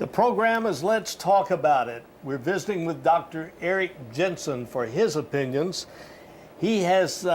The program is Let's Talk About It. We're visiting with Dr. Eric Jensen for his opinions. He has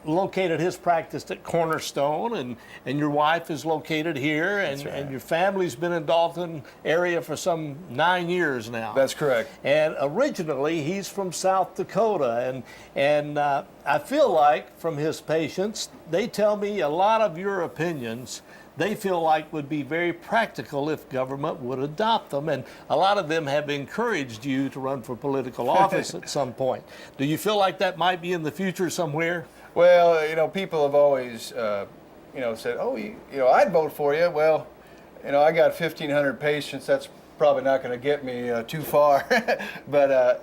located his practice at Cornerstone, and your wife is located here, and your family's been in Dalton area for some 9 years now. That's correct. And originally he's from South Dakota, and I feel like from his patients, they tell me a lot of your opinions they feel like would be very practical if government would adopt them, and a lot of them have encouraged you to run for political office at some point. Do you feel like that might be in the future somewhere? Well, people have always, said, oh, I'd vote for you. Well, I got 1,500 patients. That's probably not going to get me too far. But,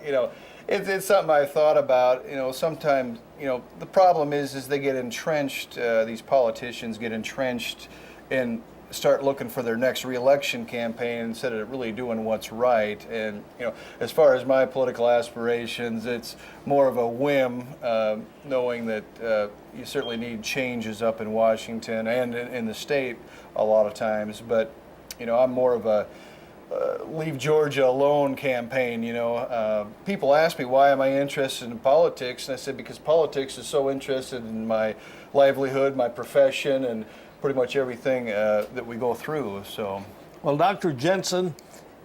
it's something I thought about. Sometimes, the problem is they get entrenched, these politicians get entrenched and start looking for their next reelection campaign instead of really doing what's right. And as far as my political aspirations, it's more of a whim, knowing that you certainly need changes up in Washington and in the state a lot of times. But I'm more of a leave Georgia alone campaign. People ask me, why am I interested in politics? And I said, because politics is so interested in my livelihood, my profession, and pretty much everything that we go through. So, well, Dr. Jensen,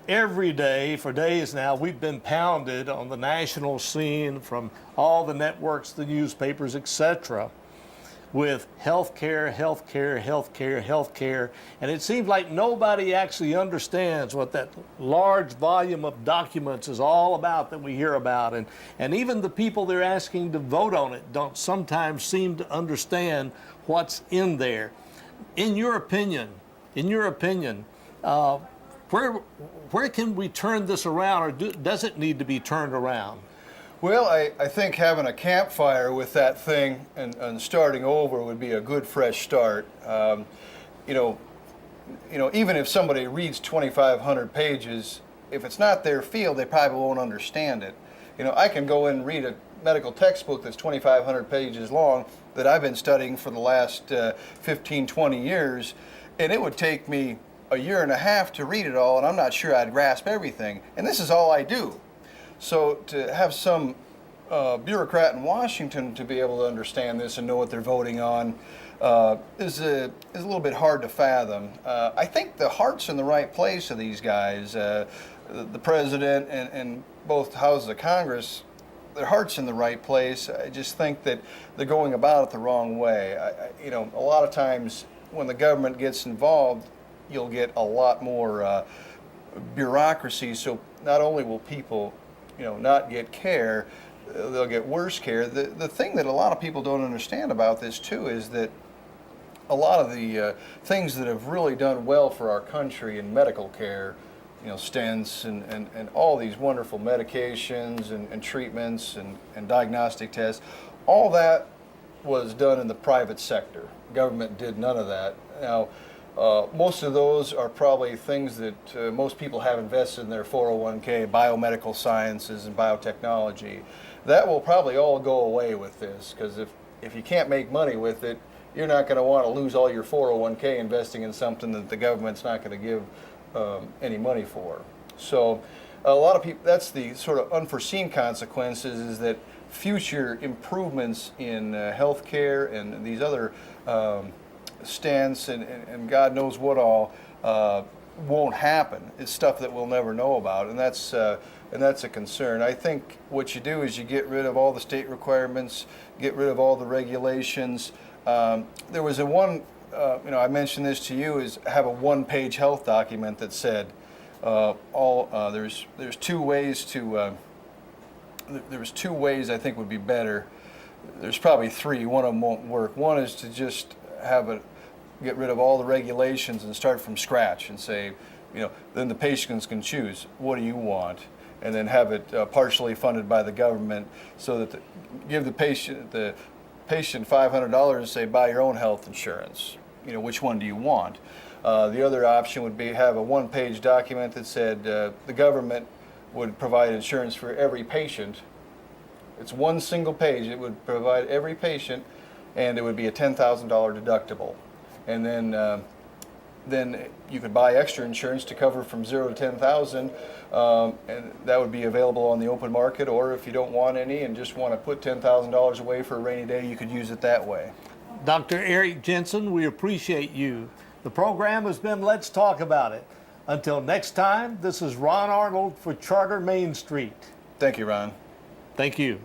every day for days now, we've been pounded on the national scene from all the networks, the newspapers, etc., with healthcare, and it seems like nobody actually understands what that large volume of documents is all about that we hear about, and even the people they're asking to vote on it don't sometimes seem to understand what's in there. In your opinion, where can we turn this around, or does it need to be turned around? Well, I think having a campfire with that thing and starting over would be a good fresh start. Even if somebody reads 2,500 pages, if it's not their field, they probably won't understand it. I can go in and read a medical textbook that's 2,500 pages long that I've been studying for the last 15, 20 years, and it would take me a year and a half to read it all, and I'm not sure I'd grasp everything. And this is all I do. So to have some bureaucrat in Washington to be able to understand this and know what they're voting on is a little bit hard to fathom. I think the heart's in the right place of these guys, the president and both houses of Congress. Their heart's in the right place. I just think that they're going about it the wrong way. A lot of times when the government gets involved, you'll get a lot more bureaucracy. So not only will people, not get care, they'll get worse care. The thing that a lot of people don't understand about this too is that a lot of the things that have really done well for our country in medical care, stents and all these wonderful medications and treatments and diagnostic tests, all that was done in the private sector. Government did none of that. Now, most of those are probably things that most people have invested in their 401k, biomedical sciences and biotechnology. That will probably all go away with this, because if you can't make money with it, you're not going to want to lose all your 401k investing in something that the government's not going to give any money for. So a lot of people, that's the sort of unforeseen consequences, is that future improvements in healthcare and these other stents and God knows what all won't happen. It's stuff that we'll never know about, and that's a concern. I think what you do is you get rid of all the state requirements, get rid of all the regulations. There was I mentioned this to you, is have a one-page health document that said there's two ways I think would be better. There's probably three. One of them won't work. One is to just get rid of all the regulations and start from scratch and say, then the patients can choose, what do you want? And then have it partially funded by the government, so that give the patient $500 and say, buy your own health insurance. Which one do you want? The other option would be have a one-page document that said the government would provide insurance for every patient. It's one single page. It would provide every patient, and it would be a $10,000 deductible. And then then you could buy extra insurance to cover from 0 to 10,000, and that would be available on the open market. Or if you don't want any and just want to put $10,000 away for a rainy day, you could use it that way. Dr. Eric Jensen, we appreciate you. The program has been Let's Talk About It. Until next time, this is Ron Arnold for Charter Main Street. Thank you, Ron. Thank you.